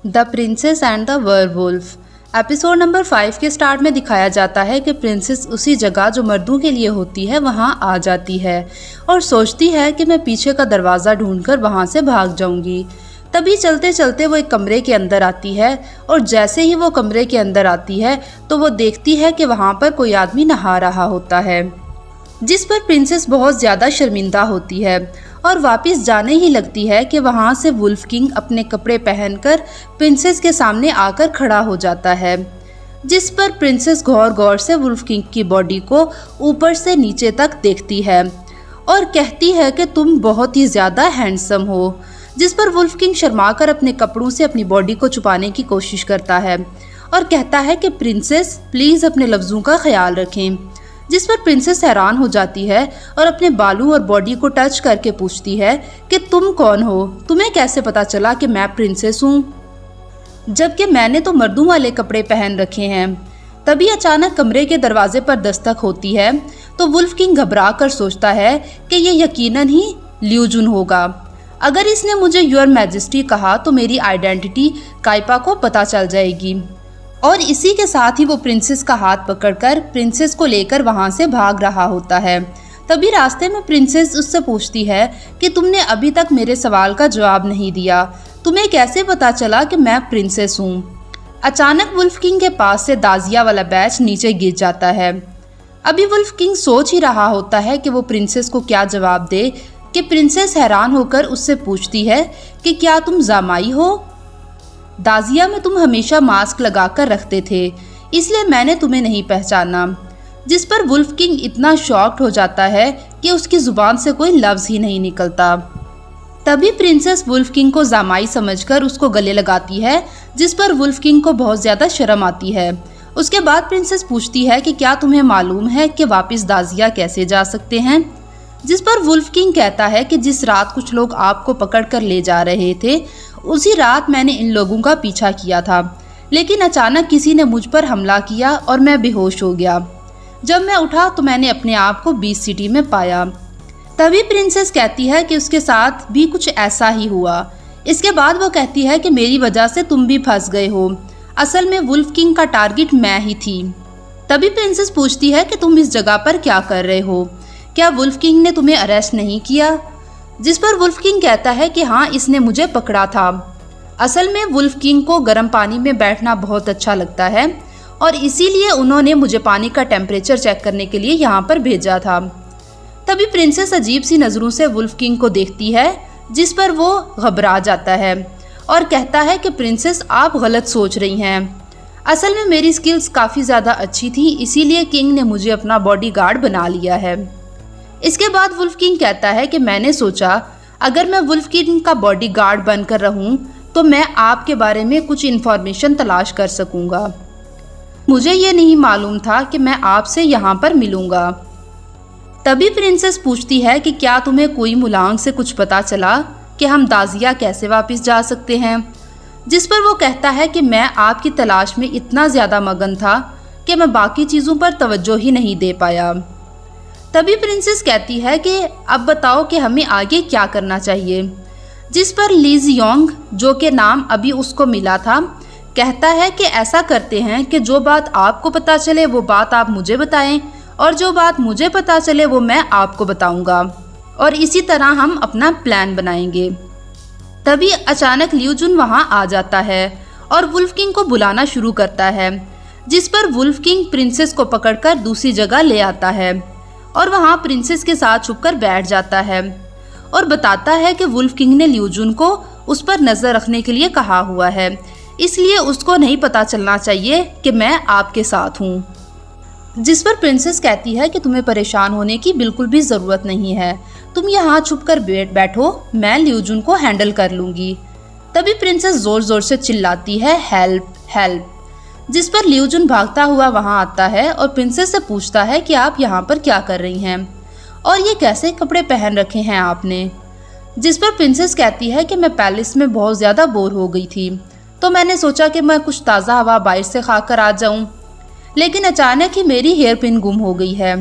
The princess and the werewolf. Episode number 5 के start में दिखाया जाता है कि प्रिंसेस उसी जगह जो मर्दों के लिए होती है वहां आ जाती है और सोचती है कि मैं पीछे का दरवाज़ा ढूंढकर वहां से भाग जाऊंगी। तभी चलते चलते वो एक कमरे के अंदर आती है और जैसे ही वो कमरे के अंदर आती है तो वो देखती है कि वहां पर कोई आदमी नहा रहा होता है, जिस पर प्रिंसेस बहुत ज़्यादा शर्मिंदा होती है और वापस जाने ही लगती है कि वहाँ से वुल्फ किंग अपने कपड़े पहनकर प्रिंसेस के सामने आकर खड़ा हो जाता है, जिस पर प्रिंसेस गौर गौर से वुल्फ किंग की बॉडी को ऊपर से नीचे तक देखती है और कहती है कि तुम बहुत ही ज़्यादा हैंडसम हो, जिस पर वुल्फ किंग शर्माकर अपने कपड़ों से अपनी बॉडी को छुपाने की कोशिश करता है और कहता है कि प्रिंसेस प्लीज़ अपने लफ्ज़ों का ख्याल रखें, जिस पर प्रिंसेस हैरान हो जाती है और अपने बालों और बॉडी को टच करके पूछती है कि तुम कौन हो, तुम्हें कैसे पता चला कि मैं प्रिंसेस हूँ, जबकि मैंने तो मर्दों वाले कपड़े पहन रखे हैं। तभी अचानक कमरे के दरवाजे पर दस्तक होती है तो वुल्फ किंग घबरा कर सोचता है कि ये यकीनन ही लियू जुन होगा। अगर इसने मुझे योर मैजेस्टी कहा तो मेरी आइडेंटिटी काइपा को पता चल जाएगी और इसी के साथ ही वो प्रिंसेस का हाथ पकड़कर प्रिंसेस को लेकर वहां से भाग रहा होता है। तभी रास्ते में प्रिंसेस उससे पूछती है कि तुमने अभी तक मेरे सवाल का जवाब नहीं दिया, तुम्हें कैसे पता चला कि मैं प्रिंसेस हूँ। अचानक वुल्फ किंग के पास से दाजिया वाला बैच नीचे गिर जाता है। अभी वुल्फ किंग सोच ही रहा होता है कि वो प्रिंसेस को क्या जवाब दे कि प्रिंसेस हैरान होकर उससे पूछती है कि क्या तुम जामाई हो? दाजिया में तुम हमेशा मास्क लगाकर रखते थे इसलिए मैंने तुम्हें नहीं पहचाना, जिस पर वुल्फ किंग इतना शॉक्ड हो जाता है कि उसकी जुबान से कोई लफ्ज़ ही नहीं निकलता। तभी प्रिंसेस वुल्फ किंग को जामाई समझकर उसको गले लगाती है, जिस पर वुल्फ किंग को बहुत ज़्यादा शर्म आती है। उसके बाद प्रिंसेस पूछती है कि क्या तुम्हें मालूम है कि वापस दाजिया कैसे जा सकते हैं, जिस पर वुल्फ किंग कहता है कि जिस रात कुछ लोग आपको पकड़कर ले जा रहे थे उसी रात मैंने इन लोगों का पीछा किया था, लेकिन अचानक किसी ने मुझ पर हमला किया और मैं बेहोश हो गया। जब मैं उठा तो मैंने अपने आप को बीच सिटी में पाया। तभी प्रिंसेस कहती है कि उसके साथ भी कुछ ऐसा ही हुआ। इसके बाद वो कहती है कि मेरी वजह से तुम भी फंस गए हो, असल में वुल्फ किंग का टारगेट मैं ही थी। तभी प्रिंसेस पूछती है कि तुम इस जगह पर क्या कर रहे हो, क्या वुल्फ किंग ने तुम्हें अरेस्ट नहीं किया, जिस पर वुल्फ किंग कहता है कि हाँ इसने मुझे पकड़ा था। असल में वुल्फ किंग को गर्म पानी में बैठना बहुत अच्छा लगता है और इसीलिए उन्होंने मुझे पानी का टेम्परेचर चेक करने के लिए यहाँ पर भेजा था। तभी प्रिंसेस अजीब सी नज़रों से वुल्फ किंग को देखती है, जिस पर वो घबरा जाता है और कहता है कि प्रिंसेस आप गलत सोच रही हैं, असल में मेरी स्किल्स काफ़ी ज़्यादा अच्छी थी इसीलिए किंग ने मुझे अपना बॉडीगार्ड बना लिया है। इसके बाद वुल्फ किंग कहता है कि मैंने सोचा अगर मैं वुल्फ किंग का बॉडीगार्ड बनकर रहूं तो मैं आपके बारे में कुछ इन्फॉर्मेशन तलाश कर सकूंगा। मुझे ये नहीं मालूम था कि मैं आपसे यहाँ पर मिलूंगा। तभी प्रिंसेस पूछती है कि क्या तुम्हें कोई मुलांग से कुछ पता चला कि हम दाजिया कैसे वापस जा सकते हैं, जिस पर वो कहता है कि मैं आपकी तलाश में इतना ज़्यादा मगन था कि मैं बाकी चीज़ों पर तवज्जो ही नहीं दे पाया। तभी प्रिंसेस कहती है कि अब बताओ कि हमें आगे क्या करना चाहिए, जिस पर ली जियोंग, जो कि नाम अभी उसको मिला था, कहता है कि ऐसा करते हैं कि जो बात आपको पता चले वो बात आप मुझे बताएं और जो बात मुझे पता चले वो मैं आपको बताऊंगा और इसी तरह हम अपना प्लान बनाएंगे। तभी अचानक लियू जुन वहां आ जाता है और वुल्फ किंग को बुलाना शुरू करता है, जिस पर वुल्फ किंग प्रिंसेस को पकड़कर दूसरी जगह ले आता है और वहाँ प्रिंसेस के साथ छुपकर बैठ जाता है और बताता है कि वुल्फ किंग ने लियू जुन को उस पर नज़र रखने के लिए कहा हुआ है, इसलिए उसको नहीं पता चलना चाहिए कि मैं आपके साथ हूँ। जिस पर प्रिंसेस कहती है कि तुम्हें परेशान होने की बिल्कुल भी ज़रूरत नहीं है, तुम यहाँ छुपकर बैठो, मैं लियू जुन को हैंडल कर लूँगी। तभी प्रिंसेस ज़ोर ज़ोर से चिल्लाती है हेल्प हेल्प, जिस पर लियू जुन भागता हुआ वहां आता है और प्रिंसेस से पूछता है कि आप यहाँ पर क्या कर रही हैं और ये कैसे कपड़े पहन रखे हैं आपने, जिस पर प्रिंसेस कहती है कि मैं पैलेस में बहुत ज़्यादा बोर हो गई थी तो मैंने सोचा कि मैं कुछ ताज़ा हवा बाहर से खाकर आ जाऊँ, लेकिन अचानक ही मेरी हेयर पिन गुम हो गई है,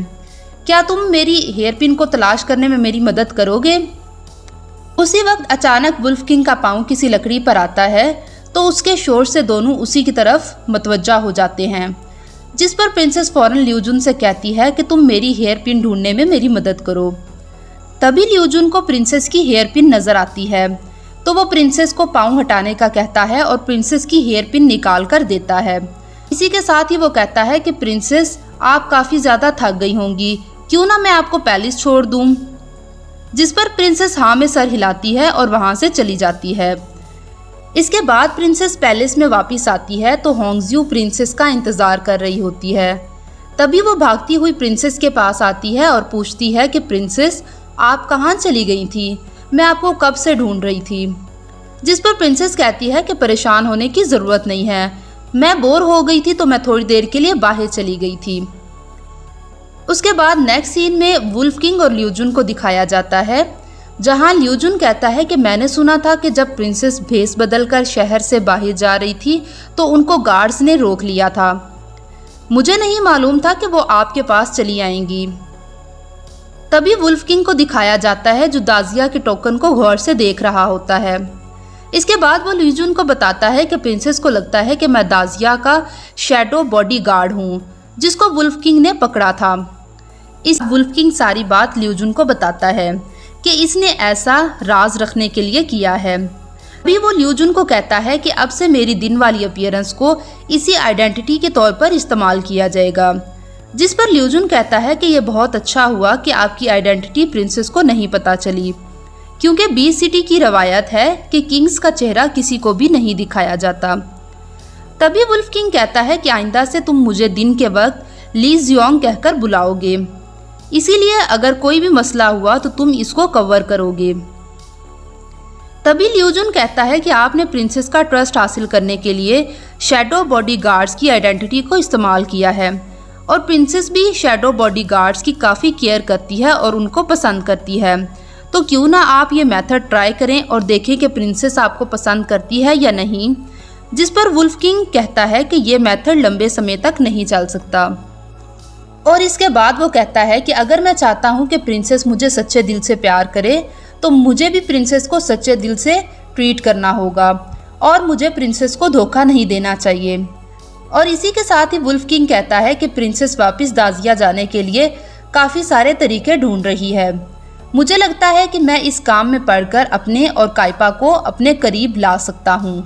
क्या तुम मेरी हेयर पिन को तलाश करने में मेरी मदद करोगे। उसी वक्त अचानक वुल्फ किंग का पाँव किसी लकड़ी पर आता है तो उसके शोर से दोनों उसी की तरफ मतवज्जा हो जाते हैं, जिस पर प्रिंसेस फौरन ल्यूजुन से कहती है कि तुम मेरी हेयर पिन ढूंढने में मेरी मदद करो। तभी ल्यूजुन को प्रिंसेस की हेयर पिन नज़र आती है, तो वो प्रिंसेस को पाँव हटाने का कहता है और प्रिंसेस की हेयर पिन निकाल कर देता है। इसी के साथ ही वो कहता है कि प्रिंसेस आप काफ़ी ज़्यादा थक गई होंगी, क्यों ना मैं आपको पैलेस छोड़ दूँ। जिस पर प्रिंसेस हाँ में सर हिलाती है और वहाँ से चली जाती है। इसके बाद प्रिंसेस पैलेस में वापस आती है तो होंगज्यू प्रिंसेस का इंतज़ार कर रही होती है। तभी वो भागती हुई प्रिंसेस के पास आती है और पूछती है कि प्रिंसेस आप कहाँ चली गई थी, मैं आपको कब से ढूंढ रही थी। जिस पर प्रिंसेस कहती है कि परेशान होने की ज़रूरत नहीं है, मैं बोर हो गई थी तो मैं थोड़ी देर के लिए बाहर चली गई थी। उसके बाद नेक्स्ट सीन में वुल्फ किंग और ल्यूजुन को दिखाया जाता है, जहां ल्यूजुन कहता है कि मैंने सुना था कि जब प्रिंसेस भेस बदलकर शहर से बाहर जा रही थी तो उनको गार्ड्स ने रोक लिया था। मुझे नहीं मालूम था कि वो आपके पास चली आएंगी। तभी वुल्फ किंग को दिखाया जाता है जो दाजिया के टोकन को गौर से देख रहा होता है। इसके बाद वो ल्यूजुन को बताता है कि प्रिंसेस को लगता है कि मैं दाजिया का शैडो बॉडी गार्ड हूँ, जिसको वुल्फ किंग ने पकड़ा था। इस वुल्फ किंग सारी बात ल्यूजुन को बताता है कि इसने ऐसा राज रखने के लिए किया है। अभी वो ल्यूजुन को कहता है कि अब से मेरी दिन वाली अपीयरेंस को इसी आइडेंटिटी के तौर पर इस्तेमाल किया जाएगा। जिस पर ल्यूजुन कहता है कि यह बहुत अच्छा हुआ कि आपकी आइडेंटिटी प्रिंसेस को नहीं पता चली, क्योंकि बीच सिटी की रवायत है कि किंग्स का चेहरा किसी को भी नहीं दिखाया जाता। तभी वुल्फ किंग कहता है कि आइंदा से तुम मुझे दिन के वक्त ली जियोंग कहकर बुलाओगे, इसीलिए अगर कोई भी मसला हुआ तो तुम इसको कवर करोगे। तभी ल्यूजुन कहता है कि आपने प्रिंसेस का ट्रस्ट हासिल करने के लिए शैडो बॉडी गार्ड्स की आइडेंटिटी को इस्तेमाल किया है और प्रिंसेस भी शैडो बॉडी गार्ड्स की काफ़ी केयर करती है और उनको पसंद करती है। तो क्यों ना आप ये मेथड ट्राई करें और देखें कि प्रिंसेस आपको पसंद करती है या नहीं। जिस पर वुल्फ किंग कहता है कि ये मेथड लंबे समय तक नहीं चल सकता। और इसके बाद वो कहता है कि अगर मैं चाहता हूँ कि प्रिंसेस मुझे सच्चे दिल से प्यार करे तो मुझे भी प्रिंसेस को सच्चे दिल से ट्रीट करना होगा और मुझे प्रिंसेस को धोखा नहीं देना चाहिए। और इसी के साथ ही वुल्फ किंग कहता है कि प्रिंसेस वापस दाजिया जाने के लिए काफ़ी सारे तरीके ढूंढ रही है। मुझे लगता है कि मैं इस काम में पढ़कर अपने और काइपा को अपने करीब ला सकता हूँ।